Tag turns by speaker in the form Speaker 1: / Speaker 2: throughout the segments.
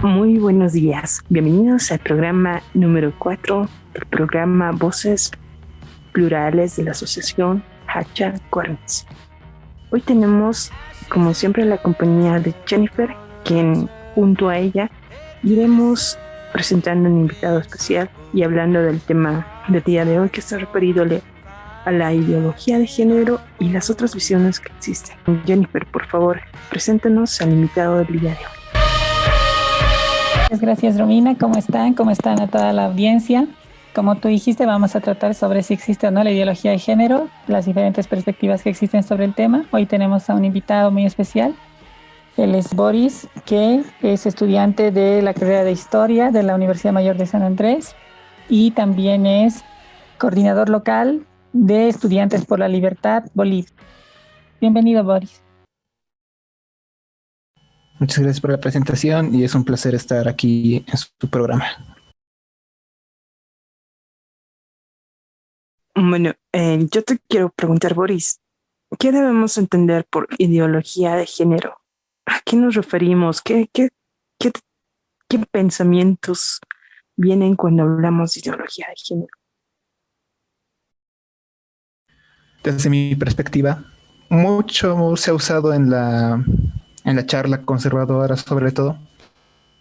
Speaker 1: Muy buenos días, bienvenidos al programa número 4 del programa Voces Plurales de la Asociación Hacha Cuernes. Hoy tenemos, como siempre, la compañía de Jennifer, quien junto a ella iremos presentando un invitado especial y hablando del tema del día de hoy que está referido a la ideología de género y las otras visiones que existen. Jennifer, por favor, preséntanos al invitado del día de hoy.
Speaker 2: Muchas gracias, Romina. ¿Cómo están? ¿Cómo están a toda la audiencia? Como tú dijiste, vamos a tratar sobre si existe o no la ideología de género, las diferentes perspectivas que existen sobre el tema. Hoy tenemos a un invitado muy especial. Él es Boris, que es estudiante de la carrera de Historia de la Universidad Mayor de San Andrés y también es coordinador local de Estudiantes por la Libertad, Bolivia. Bienvenido, Boris.
Speaker 3: Muchas gracias por la presentación y es un placer estar aquí en su programa.
Speaker 1: Bueno, yo te quiero preguntar, Boris, ¿qué debemos entender por ideología de género? ¿A qué nos referimos? ¿Qué pensamientos vienen cuando hablamos de ideología de género?
Speaker 3: Desde mi perspectiva, mucho se ha usado en la charla conservadora, sobre todo,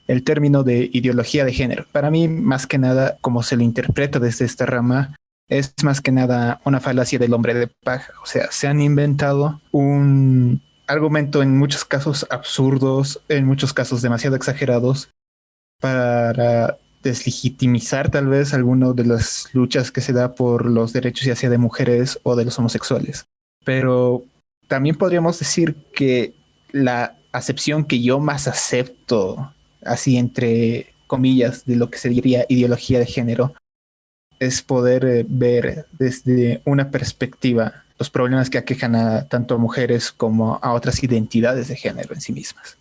Speaker 3: el término de ideología de género. Para mí, más que nada, como se lo interpreta desde esta rama, es más que nada una falacia del hombre de paja. O sea, se han inventado un argumento en muchos casos absurdos, en muchos casos demasiado exagerados, para deslegitimizar tal vez alguna de las luchas que se da por los derechos ya sea de mujeres o de los homosexuales. Pero también podríamos decir que la acepción que yo más acepto, así entre comillas, de lo que se diría ideología de género, es poder ver desde una perspectiva los problemas que aquejan a tanto a mujeres como a otras identidades de género en sí mismas.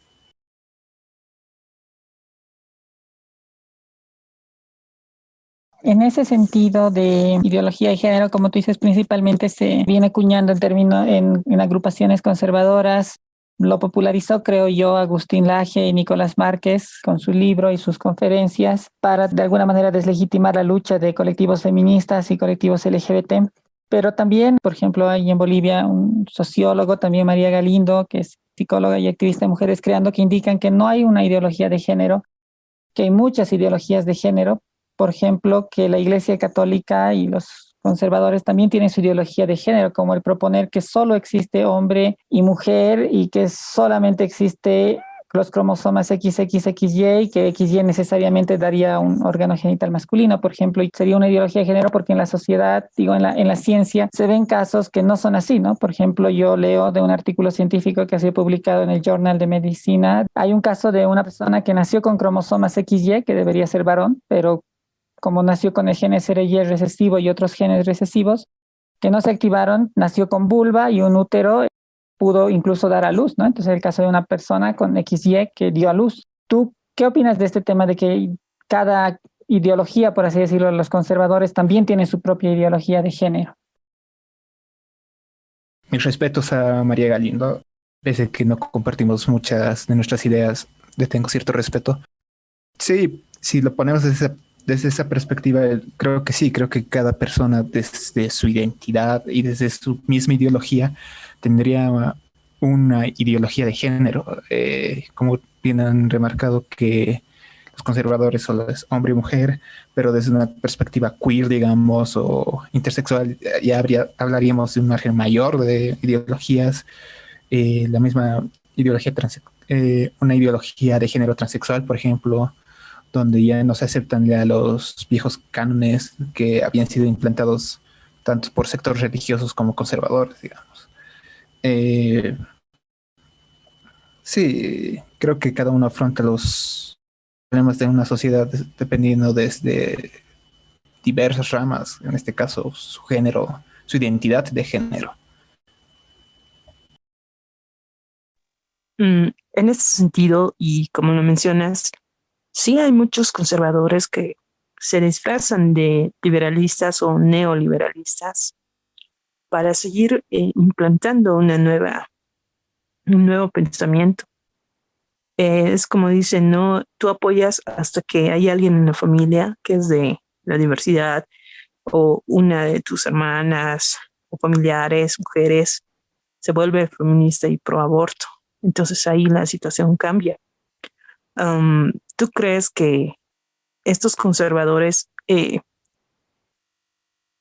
Speaker 2: En ese sentido de ideología de género, como tú dices, principalmente se viene acuñando el término en agrupaciones conservadoras. Lo popularizó, creo yo, Agustín Laje y Nicolás Márquez con su libro y sus conferencias para de alguna manera deslegitimar la lucha de colectivos feministas y colectivos LGBT. Pero también, por ejemplo, hay en Bolivia un sociólogo, también María Galindo, que es psicóloga y activista de mujeres creando, que indican que no hay una ideología de género, que hay muchas ideologías de género. Por ejemplo, que la Iglesia Católica y los conservadores también tienen su ideología de género, como el proponer que solo existe hombre y mujer y que solamente existe los cromosomas XXXY y que XY necesariamente daría un órgano genital masculino, por ejemplo, y sería una ideología de género porque en la sociedad, digo, en la ciencia, se ven casos que no son así, ¿no? Por ejemplo, yo leo de un artículo científico que ha sido publicado en el Journal de Medicina, hay un caso de una persona que nació con cromosomas XY, que debería ser varón, pero como nació con el gen SRY recesivo y otros genes recesivos que no se activaron, nació con vulva y un útero, pudo incluso dar a luz, ¿no? Entonces, el caso de una persona con XY que dio a luz. ¿Tú qué opinas de este tema de que cada ideología, por así decirlo, los conservadores también tiene su propia ideología de género?
Speaker 3: Mis respetos a María Galindo, pese a que no compartimos muchas de nuestras ideas, le tengo cierto respeto. Sí, si lo ponemos desde esa perspectiva, creo que sí, creo que cada persona desde su identidad y desde su misma ideología tendría una ideología de género. Como bien han remarcado que los conservadores solo es hombre y mujer, pero desde una perspectiva queer, digamos, o intersexual, ya hablaríamos de un margen mayor de ideologías. La misma ideología una ideología de género transexual, por ejemplo, donde ya no se aceptan ya los viejos cánones que habían sido implantados tanto por sectores religiosos como conservadores, digamos. Eh, sí, creo que cada uno afronta los problemas de una sociedad dependiendo desde diversas ramas, en este caso su género, su identidad de género.
Speaker 1: En este sentido, y como lo mencionas, sí hay muchos conservadores que se disfrazan de liberalistas o neoliberalistas para seguir implantando un nuevo pensamiento. Es como dicen, ¿no? Tú apoyas hasta que hay alguien en la familia que es de la diversidad o una de tus hermanas o familiares, mujeres, se vuelve feminista y pro aborto. Entonces ahí la situación cambia. ¿Tú crees que estos conservadores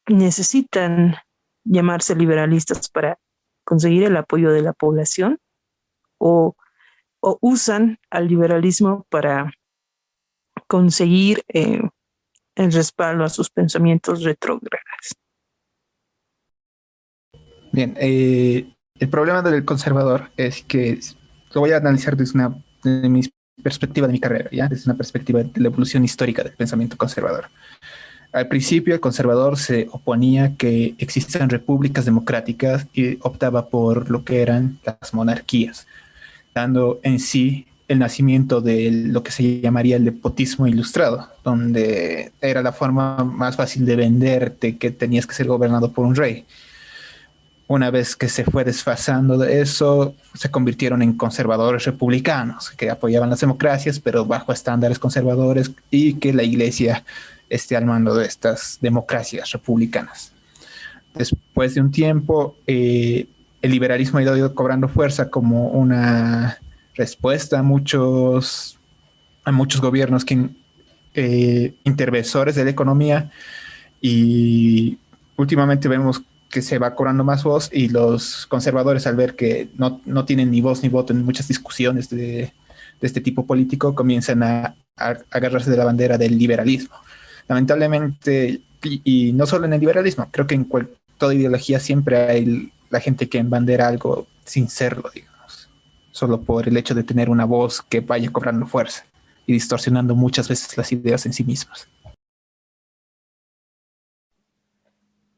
Speaker 1: necesitan llamarse liberalistas para conseguir el apoyo de la población o, o usan al liberalismo para conseguir el respaldo a sus pensamientos retrógrados?
Speaker 3: Bien, el problema del conservador es que lo voy a analizar desde mi perspectiva de mi carrera, ¿ya? Desde una perspectiva de la evolución histórica del pensamiento conservador. Al principio, el conservador se oponía a que existan repúblicas democráticas y optaba por lo que eran las monarquías, dando en sí el nacimiento de lo que se llamaría el despotismo ilustrado, donde era la forma más fácil de venderte que tenías que ser gobernado por un rey. Una vez que se fue desfasando de eso, se convirtieron en conservadores republicanos, que apoyaban las democracias, pero bajo estándares conservadores y que la iglesia esté al mando de estas democracias republicanas. Después de un tiempo, el liberalismo ha ido cobrando fuerza como una respuesta a muchos gobiernos que interventores de la economía y últimamente vemos que se va cobrando más voz y los conservadores al ver que no tienen ni voz ni voto en muchas discusiones de este tipo político comienzan a agarrarse de la bandera del liberalismo. Lamentablemente, y no solo en el liberalismo, creo que en toda ideología siempre hay la gente que embandera algo sin serlo, digamos, solo por el hecho de tener una voz que vaya cobrando fuerza y distorsionando muchas veces las ideas en sí mismas.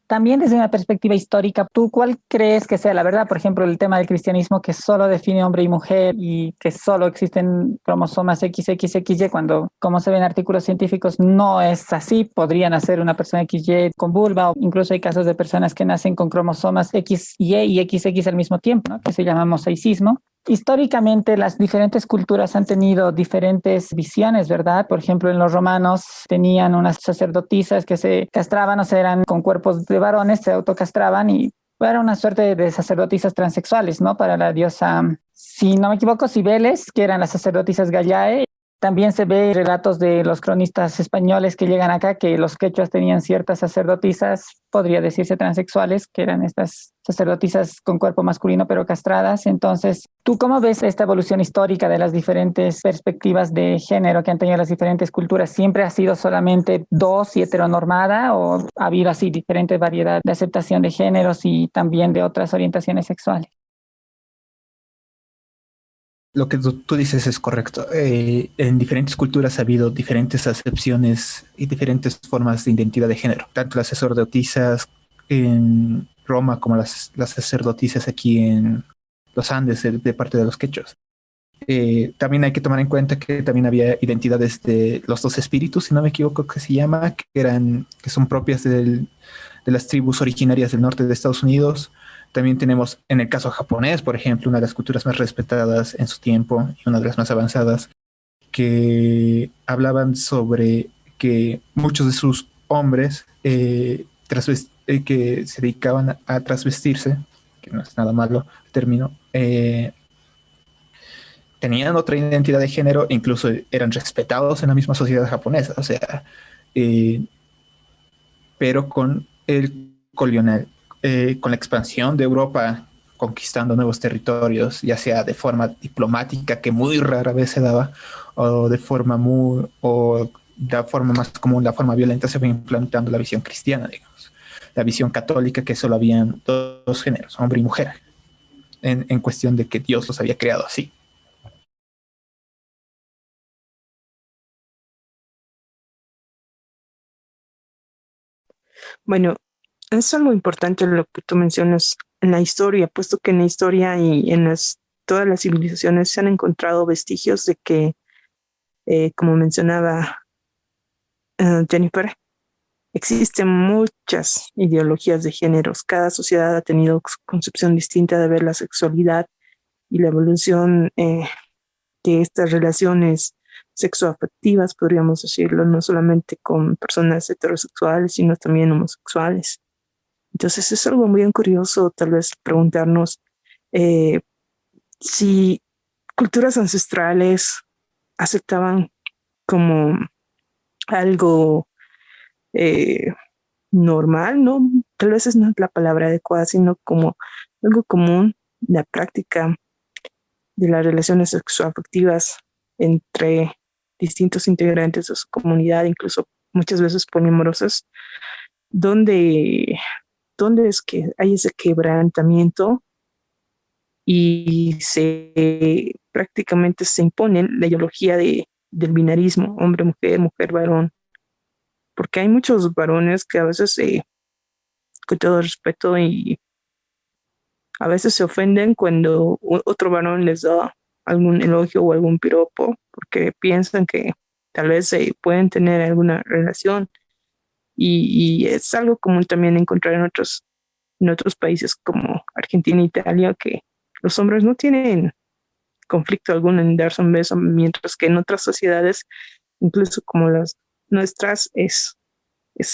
Speaker 2: También desde una perspectiva histórica, ¿tú cuál crees que sea la verdad? Por ejemplo, el tema del cristianismo que solo define hombre y mujer y que solo existen cromosomas XXXY, cuando, como se ven en artículos científicos, no es así. Podría nacer una persona XY con vulva, o incluso hay casos de personas que nacen con cromosomas XY y XX al mismo tiempo, ¿no? Que se llama mosaicismo. Históricamente, las diferentes culturas han tenido diferentes visiones, ¿verdad? Por ejemplo, en los romanos tenían unas sacerdotisas que se castraban, o sea, eran con cuerpos de varones, se autocastraban y era una suerte de sacerdotisas transexuales, ¿no? Para la diosa, si no me equivoco, Cibeles, que eran las sacerdotisas Gallae. También se ve relatos de los cronistas españoles que llegan acá que los quechuas tenían ciertas sacerdotisas, podría decirse transexuales, que eran estas sacerdotisas con cuerpo masculino pero castradas. Entonces, ¿tú cómo ves esta evolución histórica de las diferentes perspectivas de género que han tenido las diferentes culturas? ¿Siempre ha sido solamente dos y heteronormada o ha habido así diferente variedad de aceptación de géneros y también de otras orientaciones sexuales?
Speaker 3: Lo que tú dices es correcto. En diferentes culturas ha habido diferentes acepciones y diferentes formas de identidad de género. Tanto las sacerdotisas en Roma como las sacerdotisas aquí en los Andes de parte de los quechos. También hay que tomar en cuenta que también había identidades de los dos espíritus, si no me equivoco, que se llama, que son propias de las tribus originarias del norte de Estados Unidos. También tenemos, en el caso japonés, por ejemplo, una de las culturas más respetadas en su tiempo y una de las más avanzadas, que hablaban sobre que muchos de sus hombres que se dedicaban a trasvestirse, que no es nada malo el término, tenían otra identidad de género e incluso eran respetados en la misma sociedad japonesa, o sea, eh, pero con el colonial, con la expansión de Europa conquistando nuevos territorios, ya sea de forma diplomática, que muy rara vez se daba, o de forma o la forma más común, la forma violenta, se fue implantando la visión cristiana, digamos, la visión católica, que solo habían dos géneros, hombre y mujer, en cuestión de que Dios los había creado así.
Speaker 1: Bueno, es algo importante lo que tú mencionas en la historia, puesto que en la historia y en todas las civilizaciones se han encontrado vestigios de que, como mencionaba Jennifer, existen muchas ideologías de géneros. Cada sociedad ha tenido su concepción distinta de ver la sexualidad y la evolución de estas relaciones sexoafectivas, podríamos decirlo, no solamente con personas heterosexuales, sino también homosexuales. Entonces es algo muy curioso tal vez preguntarnos eh, si culturas ancestrales aceptaban como algo eh, normal, ¿no? Tal vez es no es la palabra adecuada, sino como algo común, la práctica de las relaciones sexoafectivas entre distintos integrantes de su comunidad, incluso muchas veces poliamorosas, donde, donde es que hay ese quebrantamiento y se prácticamente se impone la ideología del binarismo, hombre-mujer, mujer-varón, porque hay muchos varones que a veces, con todo respeto, y a veces se ofenden cuando otro varón les da algún elogio o algún piropo, porque piensan que tal vez pueden tener alguna relación. Y es algo común también encontrar en otros países como Argentina e Italia, que los hombres no tienen conflicto alguno en darse un beso, mientras que en otras sociedades, incluso como las nuestras, es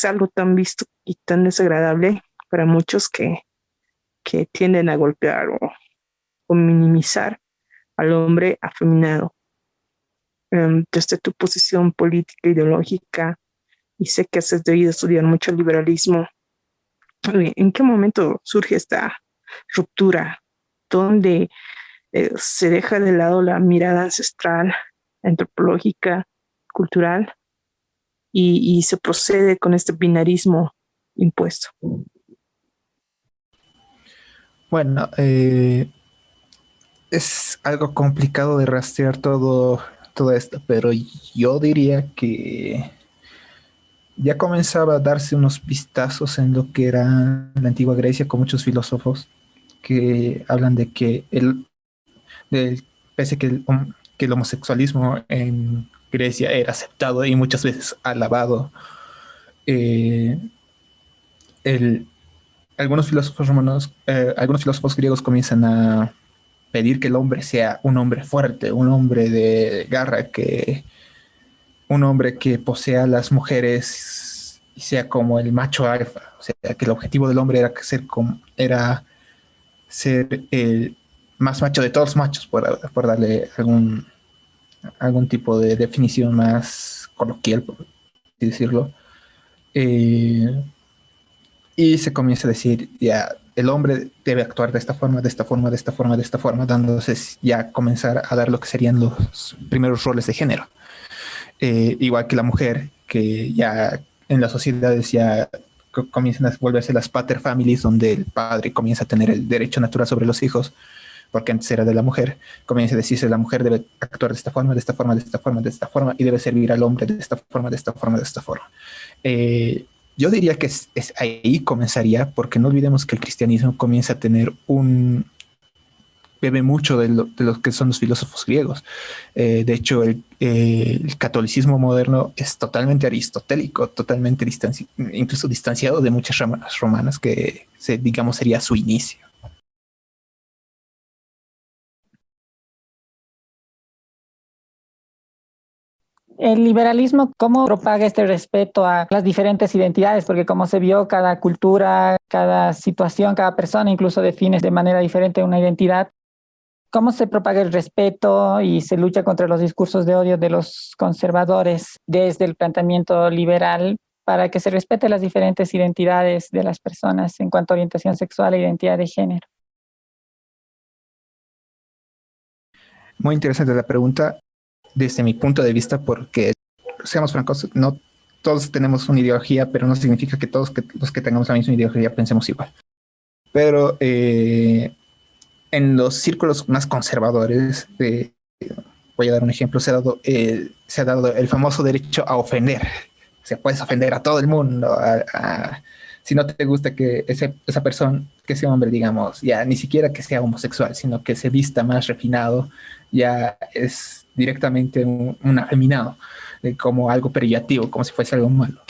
Speaker 1: algo tan visto y tan desagradable para muchos que tienden a golpear o minimizar al hombre afeminado. Desde tu posición política, ideológica, y sé que has debido estudiar mucho el liberalismo, ¿en qué momento surge esta ruptura donde se deja de lado la mirada ancestral, antropológica, cultural, y se procede con este binarismo impuesto?
Speaker 3: Bueno, es algo complicado de rastrear todo esto, pero yo diría que ya comenzaba a darse unos vistazos en lo que era la antigua Grecia con muchos filósofos que hablan de que pese que el homosexualismo en Grecia era aceptado y muchas veces alabado, eh, el, algunos filósofos griegos comienzan a pedir que el hombre sea un hombre fuerte, un hombre de garra, un hombre que posea a las mujeres y sea como el macho alfa. O sea, que el objetivo del hombre era ser el más macho de todos los machos, por darle algún tipo de definición más coloquial, por así decirlo. Eh, y se comienza a decir, ya, el hombre debe actuar de esta forma, de esta forma, de esta forma, de esta forma, dándose ya comenzar a dar lo que serían los primeros roles de género. Igual que la mujer, que ya en las sociedades ya comienzan a volverse las pater families, donde el padre comienza a tener el derecho natural sobre los hijos, porque antes era de la mujer, comienza a decirse la mujer debe actuar de esta forma, de esta forma, de esta forma, de esta forma, y debe servir al hombre de esta forma, de esta forma, de esta forma. Yo diría que ahí comenzaría, porque no olvidemos que el cristianismo comienza a tener bebe mucho de lo que son los filósofos griegos. De hecho, el catolicismo moderno es totalmente aristotélico, totalmente incluso distanciado de muchas ramas romanas que, digamos, sería su inicio.
Speaker 2: El liberalismo, ¿cómo propaga este respeto a las diferentes identidades? Porque como se vio, cada cultura, cada situación, cada persona incluso define de manera diferente una identidad. ¿Cómo se propaga el respeto y se lucha contra los discursos de odio de los conservadores desde el planteamiento liberal para que se respete las diferentes identidades de las personas en cuanto a orientación sexual e identidad de género?
Speaker 3: Muy interesante la pregunta desde mi punto de vista, porque, seamos francos, no todos tenemos una ideología, pero no significa que todos los que tengamos la misma ideología pensemos igual. Pero en los círculos más conservadores, voy a dar un ejemplo, se ha dado el famoso derecho a ofender. O sea, puedes ofender a todo el mundo, si no te gusta que esa persona, que ese hombre, digamos, ya ni siquiera que sea homosexual, sino que se vista más refinado, ya es directamente un afeminado, como algo peyorativo, como si fuese algo malo.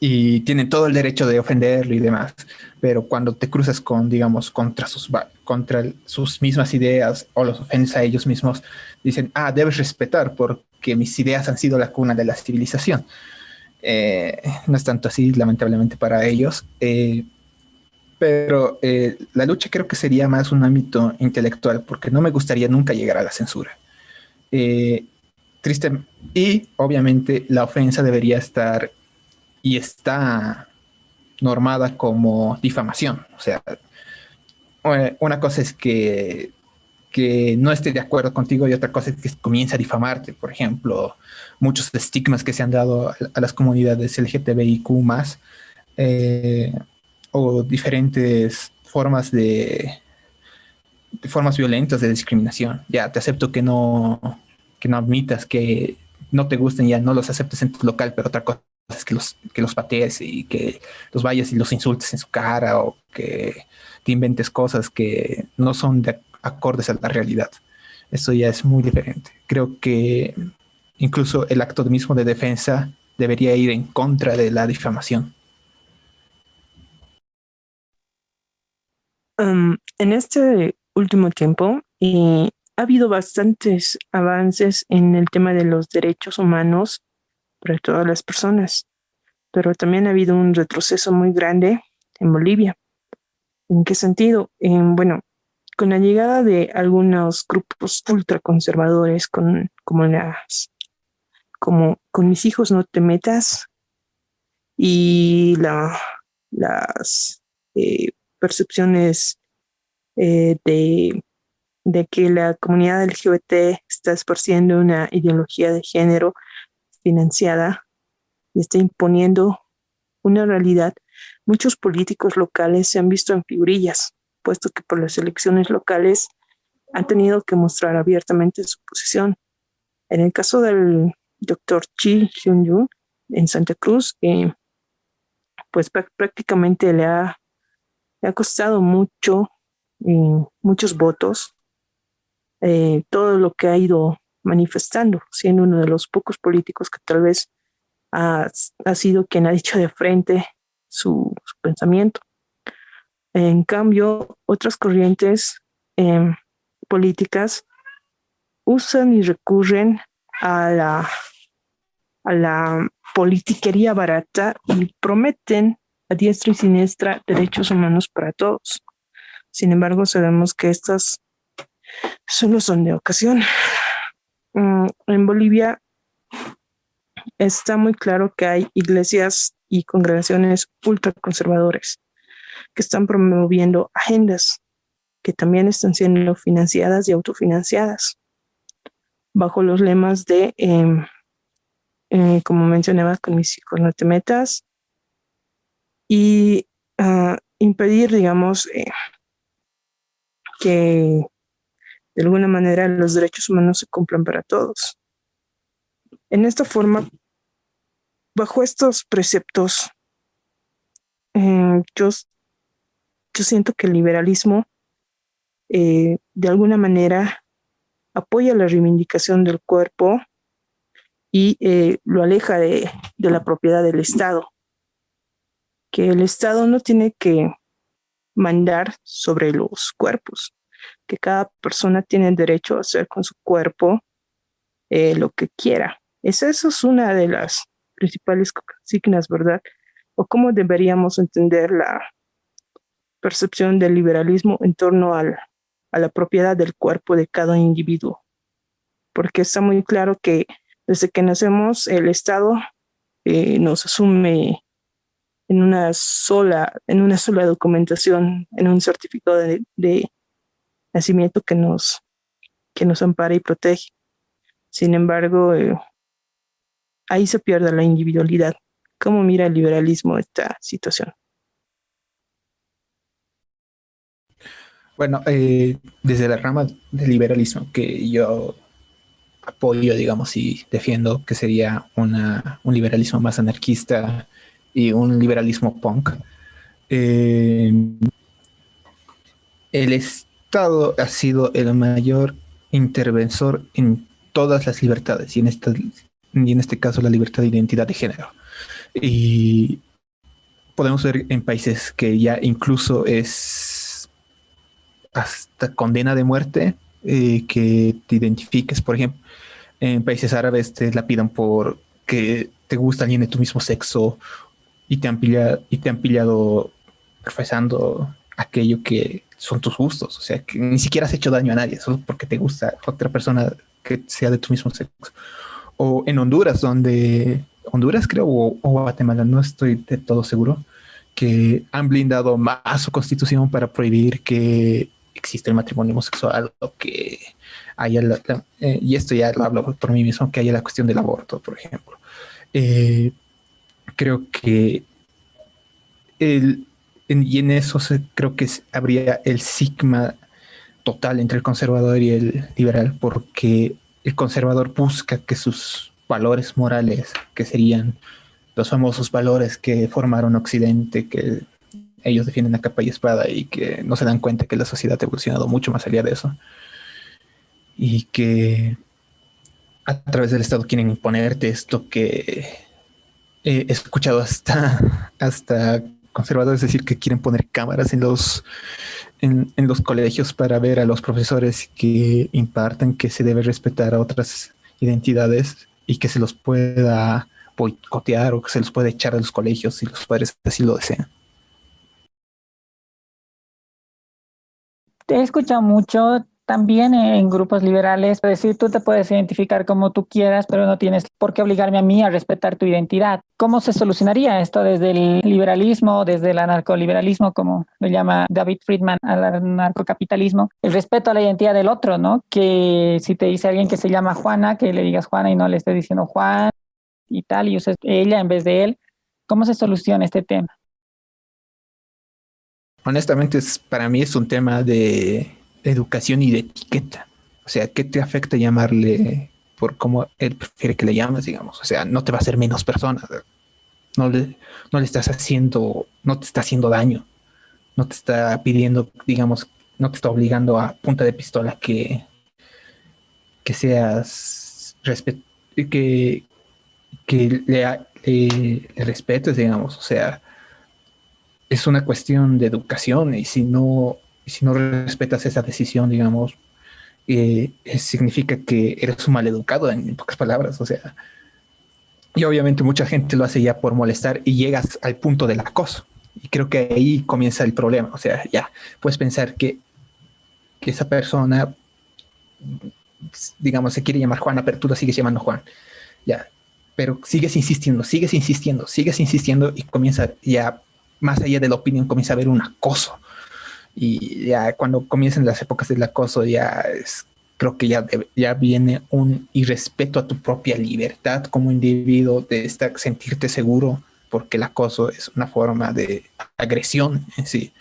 Speaker 3: y tienen todo el derecho de ofenderlo y demás, pero cuando te cruzas con, digamos, contra sus mismas ideas o los ofendes a ellos mismos, dicen, debes respetar porque mis ideas han sido la cuna de la civilización. No es tanto así, lamentablemente, para ellos, pero la lucha creo que sería más un ámbito intelectual, porque no me gustaría nunca llegar a la censura. Eh, Triste, y obviamente la ofensa debería estar y está normada como difamación. O sea, una cosa es que no esté de acuerdo contigo y otra cosa es que comience a difamarte. Por ejemplo, muchos estigmas que se han dado a las comunidades LGTBIQ más, o diferentes formas violentas de discriminación. Ya te acepto que no admitas que no te gusten, ya no los aceptes en tu local, pero otra cosa es que los patees y que los vayas y los insultes en su cara, o que te inventes cosas que no son acordes a la realidad. Eso ya es muy diferente. Creo que incluso el acto mismo de defensa debería ir en contra de la difamación.
Speaker 1: En este último tiempo ha habido bastantes avances en el tema de los derechos humanos para todas las personas, pero también ha habido un retroceso muy grande en Bolivia. ¿En qué sentido? Bueno, con la llegada de algunos grupos ultraconservadores como con mis hijos no te metas y las eh, percepciones de que la comunidad LGBT está esparciendo una ideología de género financiada y está imponiendo una realidad. Muchos políticos locales se han visto en figurillas, puesto que por las elecciones locales han tenido que mostrar abiertamente su posición. En el caso del doctor Chi Hyun-jun en Santa Cruz, pues prácticamente le ha costado muchos votos, todo lo que ha ido manifestando, siendo uno de los pocos políticos que tal vez ha sido quien ha dicho de frente su pensamiento. En cambio, otras corrientes eh, políticas usan y recurren a la politiquería barata y prometen a diestra y siniestra derechos humanos para todos. Sin embargo, sabemos que estas solo son de ocasión. En Bolivia está muy claro que hay iglesias y congregaciones ultraconservadores que están promoviendo agendas que también están siendo financiadas y autofinanciadas bajo los lemas de, como mencionaba, con mis hijos no te metas, y impedir, digamos, que de alguna manera los derechos humanos se cumplan para todos. En esta forma, bajo estos preceptos, yo siento que el liberalismo de alguna manera apoya la reivindicación del cuerpo y lo aleja de la propiedad del Estado, que el Estado no tiene que mandar sobre los cuerpos, que cada persona tiene el derecho a hacer con su cuerpo lo que quiera. Eso es una de las principales consignas, ¿verdad? O cómo deberíamos entender la percepción del liberalismo en torno a la propiedad del cuerpo de cada individuo, porque está muy claro que desde que nacemos el Estado nos asume en una sola documentación, en un certificado de nacimiento que nos ampara y protege. Sin embargo, ahí se pierde la individualidad. ¿Cómo mira el liberalismo esta situación?
Speaker 3: Bueno, desde la rama del liberalismo que yo apoyo, digamos, y defiendo, que sería un liberalismo más anarquista y un liberalismo punk, eh, el Estado ha sido el mayor interventor en todas las libertades y en este caso la libertad de identidad de género. Y podemos ver en países que ya incluso es hasta condena de muerte, que te identifiques. Por ejemplo, en países árabes te la pidan por que te gusta alguien de tu mismo sexo y te han pillado profesando aquello que son tus gustos. O sea, que ni siquiera has hecho daño a nadie, solo porque te gusta otra persona que sea de tu mismo sexo. O en Honduras, Honduras creo, o Guatemala, no estoy de todo seguro, que han blindado más su constitución para prohibir que existe el matrimonio homosexual o que haya, y esto ya lo hablo por mí mismo, que haya la cuestión del aborto, por ejemplo. Eh, Creo que y en eso creo que habría el sigma total entre el conservador y el liberal, porque el conservador busca que sus valores morales, que serían los famosos valores que formaron Occidente, que ellos defienden a capa y espada y que no se dan cuenta que la sociedad ha evolucionado mucho más allá de eso y que a través del Estado quieren imponerte esto que he escuchado hasta conservadores decir que quieren poner cámaras en los colegios para ver a los profesores que imparten que se debe respetar a otras identidades y que se los pueda boicotear o que se los pueda echar de los colegios si los padres así lo desean.
Speaker 2: Te he escuchado mucho también en grupos liberales, es decir, tú te puedes identificar como tú quieras, pero no tienes por qué obligarme a mí a respetar tu identidad. ¿Cómo se solucionaría esto desde el liberalismo, desde el anarcoliberalismo, como lo llama David Friedman, al anarcocapitalismo? El respeto a la identidad del otro, ¿no? Que si te dice alguien que se llama Juana, que le digas Juana y no le estés diciendo Juan y tal, y uses ella en vez de él. ¿Cómo se soluciona este tema?
Speaker 3: Honestamente, para mí es un tema de educación y de etiqueta. O sea, ¿qué te afecta llamarle por cómo él prefiere que le llames, digamos? O sea, no te va a hacer menos persona. No le, no le estás haciendo, no te está haciendo daño. No te está pidiendo, digamos, no te está obligando a punta de pistola que seas que, le respetes, digamos. O sea, es una cuestión de educación y si no respetas esa decisión, digamos, significa que eres un maleducado, en pocas palabras. O sea, y obviamente mucha gente lo hace ya por molestar y llegas al punto del acoso. Y creo que ahí comienza el problema. O sea, ya puedes pensar que esa persona, digamos, se quiere llamar Juana, pero tú la sigues llamando Juan. Ya, pero sigues insistiendo y comienza ya, más allá de la opinión, comienza a haber un acoso. Y ya cuando comienzan las épocas del acoso, creo que ya viene un irrespeto a tu propia libertad como individuo, de sentirte seguro, porque el acoso es una forma de agresión en sí.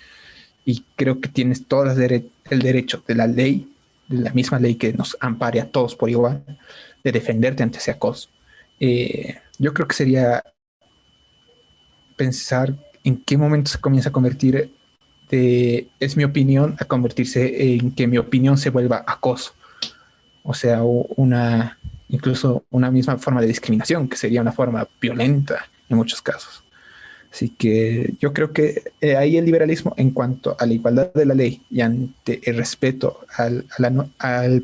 Speaker 3: Y creo que tienes todo el derecho de la ley, de la misma ley que nos ampare a todos por igual, de defenderte ante ese acoso. Yo creo que sería pensar en qué momento se comienza a convertir es mi opinión, a convertirse en que mi opinión se vuelva acoso. O sea, incluso una misma forma de discriminación, que sería una forma violenta en muchos casos. Así que yo creo que ahí el liberalismo, en cuanto a la igualdad de la ley y ante el respeto al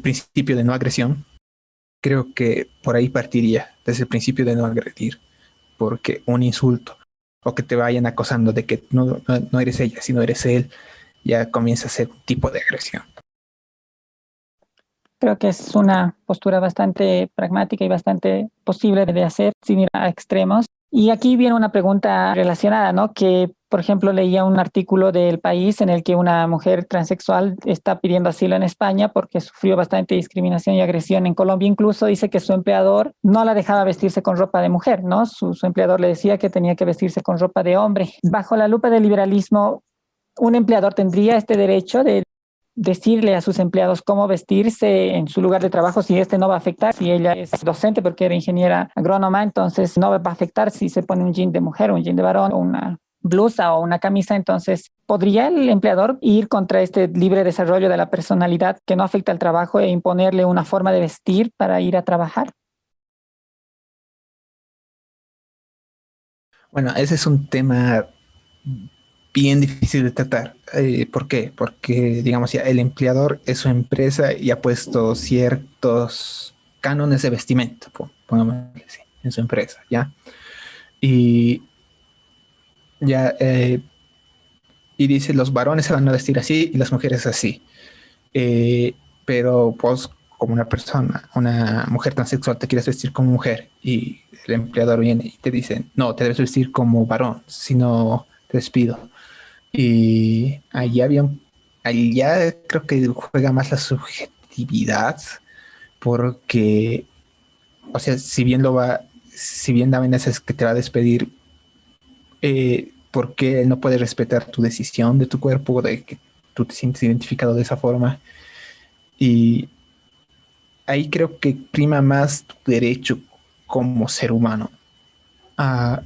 Speaker 3: principio de no agresión, creo que por ahí partiría, desde el principio de no agredir, porque un insulto o que te vayan acosando de que no eres ella, sino eres él, ya comienza a ser un tipo de agresión.
Speaker 2: Creo que es una postura bastante pragmática y bastante posible de hacer sin ir a extremos. Y aquí viene una pregunta relacionada, ¿no? Que, por ejemplo, leía un artículo del País en el que una mujer transexual está pidiendo asilo en España porque sufrió bastante discriminación y agresión en Colombia. Incluso dice que su empleador no la dejaba vestirse con ropa de mujer, ¿no? Su empleador le decía que tenía que vestirse con ropa de hombre. Bajo la lupa del liberalismo, un empleador tendría este derecho de decirle a sus empleados cómo vestirse en su lugar de trabajo si este no va a afectar, si ella es docente porque era ingeniera agrónoma, entonces no va a afectar si se pone un jean de mujer, un jean de varón, o una blusa o una camisa, entonces ¿podría el empleador ir contra este libre desarrollo de la personalidad que no afecta al trabajo e imponerle una forma de vestir para ir a trabajar?
Speaker 3: Bueno, ese es un tema bien difícil de tratar. ¿Por qué? Porque, digamos, ya el empleador es su empresa y ha puesto ciertos cánones de vestimenta, pongamos así, en su empresa, ¿ya? Y ya, y dice, los varones se van a vestir así y las mujeres así. Pero vos, como una persona, una mujer transexual, te quieres vestir como mujer y el empleador viene y te dice, no, te debes vestir como varón, si no te despido. Y ahí ya creo que juega más la subjetividad, porque, o sea, si bien David es que te va a despedir, ¿por qué él no puede respetar tu decisión de tu cuerpo, de que tú te sientes identificado de esa forma? Y ahí creo que prima más tu derecho como ser humano a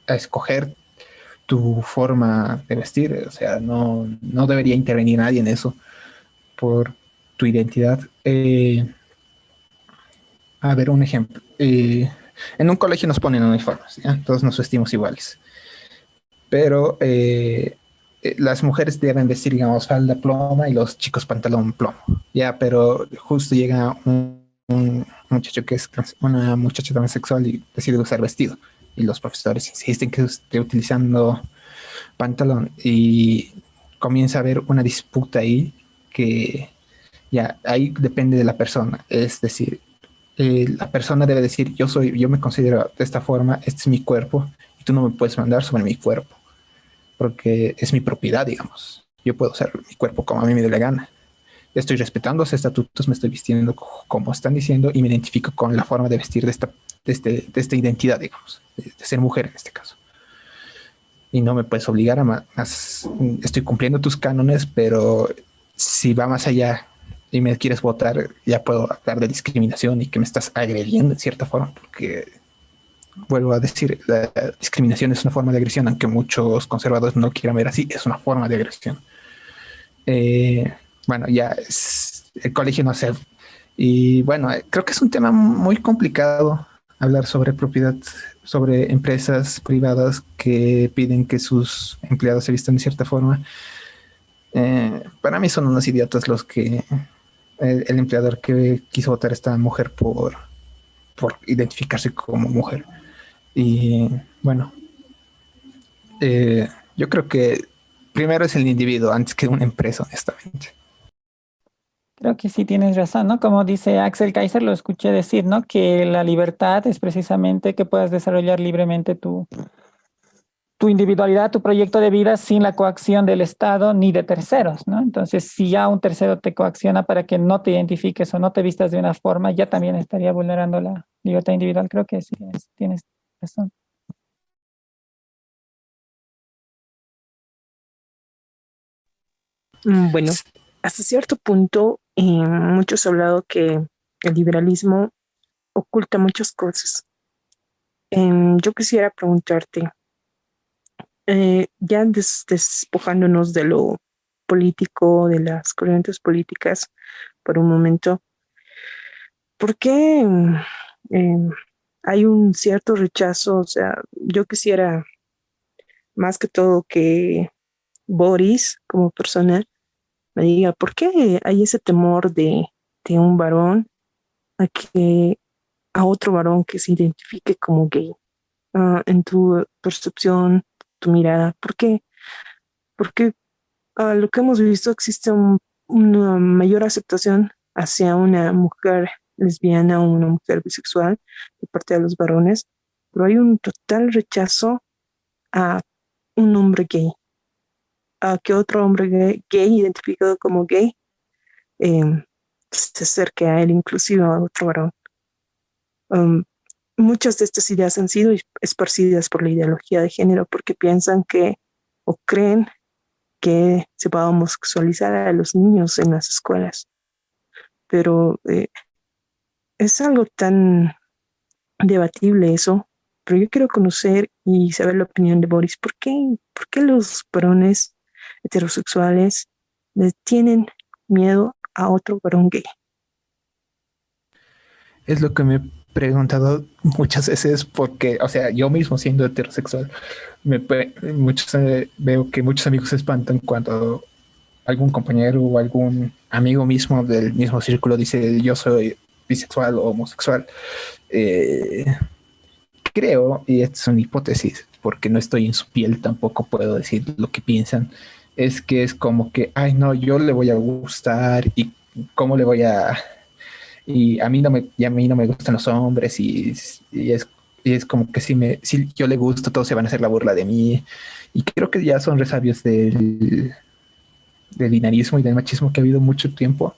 Speaker 3: escoger tu forma de vestir. O sea, no debería intervenir nadie en eso por tu identidad. A ver, un ejemplo. En un colegio nos ponen uniformes, ¿ya? Todos nos vestimos iguales. Pero las mujeres deben vestir, digamos, falda ploma y los chicos pantalón plomo. Ya, pero justo llega un muchacho que es una muchacha transexual y decide usar vestido. Y los profesores insisten que esté utilizando pantalón. Y comienza a haber una disputa ahí que ya ahí depende de la persona. Es decir, la persona debe decir, yo me considero de esta forma, este es mi cuerpo, y tú no me puedes mandar sobre mi cuerpo porque es mi propiedad, digamos. Yo puedo usar mi cuerpo como a mí me dé la gana. Estoy respetando los estatutos, me estoy vistiendo como están diciendo y me identifico con la forma de vestir de esta identidad, digamos, de ser mujer en este caso. Y no me puedes obligar a más. Estoy cumpliendo tus cánones, pero si va más allá y me quieres votar, ya puedo hablar de discriminación y que me estás agrediendo en cierta forma, porque vuelvo a decir, la discriminación es una forma de agresión, aunque muchos conservadores no quieran ver así, es una forma de agresión. Eh, bueno, ya es, el colegio no sé. Y bueno, creo que es un tema muy complicado hablar sobre propiedad, sobre empresas privadas que piden que sus empleados se vistan de cierta forma. Para mí son unos idiotas los que el empleador que quiso votar a esta mujer por identificarse como mujer. Y bueno, yo creo que primero es el individuo antes que una empresa, honestamente.
Speaker 2: Creo que sí tienes razón, ¿no? Como dice Axel Kaiser, lo escuché decir, ¿no? Que la libertad es precisamente que puedas desarrollar libremente tu individualidad, tu proyecto de vida sin la coacción del Estado ni de terceros, ¿no? Entonces, si ya un tercero te coacciona para que no te identifiques o no te vistas de una forma, ya también estaría vulnerando la libertad individual. Creo que sí tienes razón.
Speaker 1: Bueno, hasta cierto punto, muchos han hablado que el liberalismo oculta muchas cosas. Yo quisiera preguntarte, ya despojándonos de lo político, de las corrientes políticas por un momento, ¿por qué eh, hay un cierto rechazo? O sea, yo quisiera más que todo que Boris, como persona, me diga, ¿por qué hay ese temor de un varón a que a otro varón que se identifique como gay? En tu percepción, tu mirada, ¿por qué? Porque lo que hemos visto existe una mayor aceptación hacia una mujer lesbiana o una mujer bisexual de parte de los varones, pero hay un total rechazo a un hombre gay, a que otro hombre gay identificado como gay eh, se acerque a él, inclusive a otro varón. Um, Muchas de estas ideas han sido esparcidas por la ideología de género porque piensan que o creen que se va a homosexualizar a los niños en las escuelas, pero es algo tan debatible eso, pero yo quiero conocer y saber la opinión de Boris. ¿Por qué los varones heterosexuales le tienen miedo a otro varón gay?
Speaker 3: Es lo que me preguntado muchas veces porque, o sea, yo mismo siendo heterosexual, veo que muchos amigos se espantan cuando algún compañero o algún amigo mismo del mismo círculo dice yo soy bisexual o homosexual. Eh, Creo, y esta es una hipótesis, porque no estoy en su piel, tampoco puedo decir lo que piensan, es que es como que, ay no, yo le voy a gustar y cómo le voy a... y a mí no me gustan los hombres y es como que si yo le gusto, todos se van a hacer la burla de mí. Y creo que ya son resabios del binarismo y del machismo que ha habido mucho tiempo.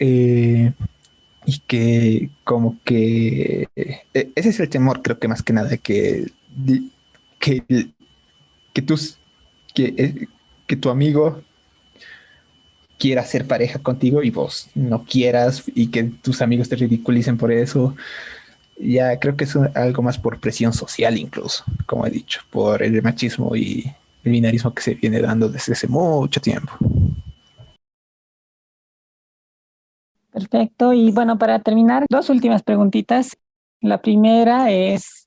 Speaker 3: Eh, y que como que ese es el temor, creo que más que nada, que, que, tus, que, que tu amigo quiera ser pareja contigo y vos no quieras y que tus amigos te ridiculicen por eso. Ya creo que es algo más por presión social incluso, como he dicho, por el machismo y el binarismo que se viene dando desde hace mucho tiempo.
Speaker 2: Perfecto. Y bueno, para terminar, dos últimas preguntitas. La primera es,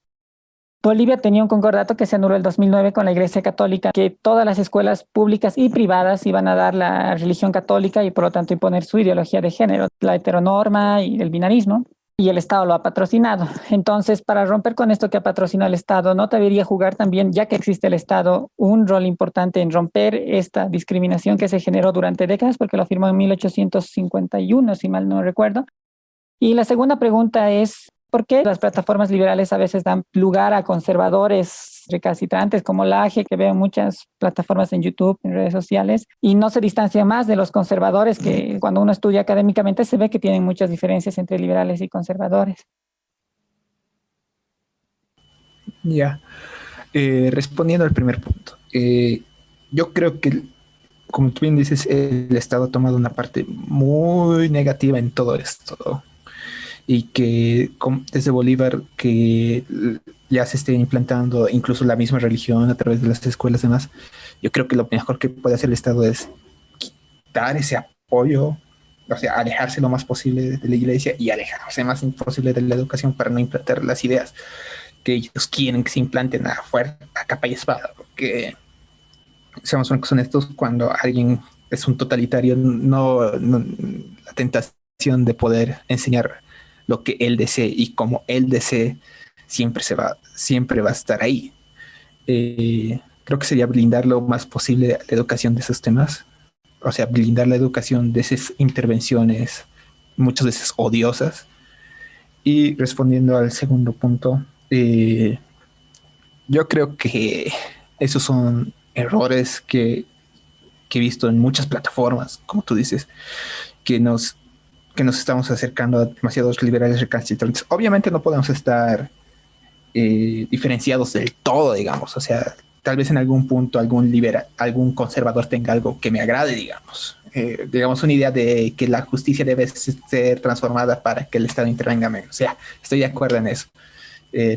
Speaker 2: Bolivia tenía un concordato que se anuló el 2009 con la Iglesia Católica, que todas las escuelas públicas y privadas iban a dar la religión católica y por lo tanto imponer su ideología de género, la heteronorma y el binarismo. Y el Estado lo ha patrocinado. Entonces, para romper con esto que ha patrocinado el Estado, ¿no debería jugar también, ya que existe el Estado, un rol importante en romper esta discriminación que se generó durante décadas, porque lo firmó en 1851, si mal no recuerdo? Y la segunda pregunta es, ¿por qué las plataformas liberales a veces dan lugar a conservadores recalcitrantes como la AGE, que veo muchas plataformas en YouTube, en redes sociales, y no se distancia más de los conservadores, que cuando uno estudia académicamente se ve que tienen muchas diferencias entre liberales y conservadores?
Speaker 3: Ya, respondiendo al primer punto, yo creo que, como tú bien dices, el Estado ha tomado una parte muy negativa en todo esto y que desde Bolívar que ya se esté implantando incluso la misma religión a través de las escuelas y demás, yo creo que lo mejor que puede hacer el Estado es quitar ese apoyo, o sea, alejarse lo más posible de la iglesia y alejarse más posible de la educación para no implantar las ideas que ellos quieren que se implanten a fuerza, a capa y espada, porque seamos honestos, cuando alguien es un totalitario, la tentación de poder enseñar lo que él desee y como él desee siempre va a estar ahí. Creo que sería blindar lo más posible la educación de esos temas, o sea, blindar la educación de esas intervenciones muchas veces odiosas. Y respondiendo al segundo punto, yo creo que esos son errores que he visto en muchas plataformas, como tú dices, que que nos estamos acercando a demasiados liberales recalcitrantes. Obviamente no podemos estar diferenciados del todo, digamos. O sea, tal vez en algún punto algún conservador tenga algo que me agrade, digamos. Digamos, una idea de que la justicia debe ser transformada para que el Estado intervenga menos. O sea, estoy de acuerdo en eso.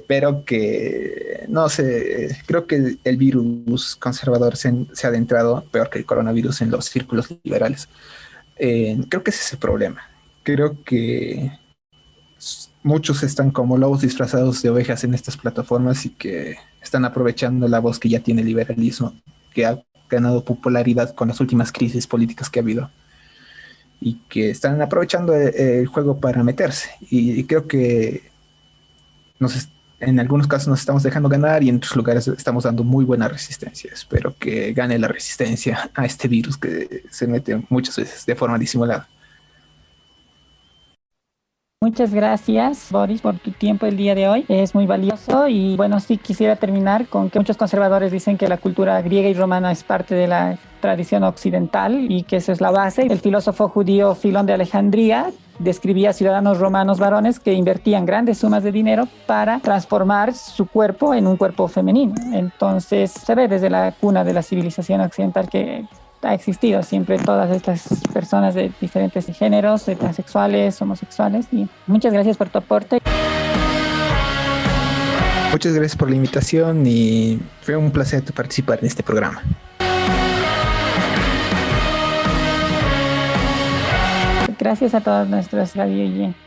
Speaker 3: Pero que, no sé, creo que el virus conservador se ha adentrado, peor que el coronavirus, en los círculos liberales. Creo que ese es el problema. Creo que muchos están como lobos disfrazados de ovejas en estas plataformas y que están aprovechando la voz que ya tiene el liberalismo, que ha ganado popularidad con las últimas crisis políticas que ha habido y que están aprovechando el juego para meterse. Y creo que en algunos casos nos estamos dejando ganar y en otros lugares estamos dando muy buena resistencia. Espero que gane la resistencia a este virus que se mete muchas veces de forma disimulada.
Speaker 2: Muchas gracias, Boris, por tu tiempo el día de hoy. Es muy valioso y bueno, sí quisiera terminar con que muchos conservadores dicen que la cultura griega y romana es parte de la tradición occidental y que esa es la base. El filósofo judío Filón de Alejandría describía ciudadanos romanos varones que invertían grandes sumas de dinero para transformar su cuerpo en un cuerpo femenino. Entonces se ve desde la cuna de la civilización occidental que ha existido siempre todas estas personas de diferentes géneros, de transexuales, homosexuales. Y muchas gracias por tu aporte.
Speaker 3: Muchas gracias por la invitación y fue un placer participar en este programa.
Speaker 2: Gracias a todos nuestros radio oyentes.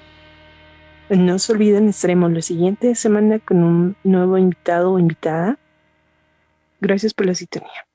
Speaker 1: No se olviden, estaremos la siguiente semana con un nuevo invitado o invitada. Gracias por la sintonía.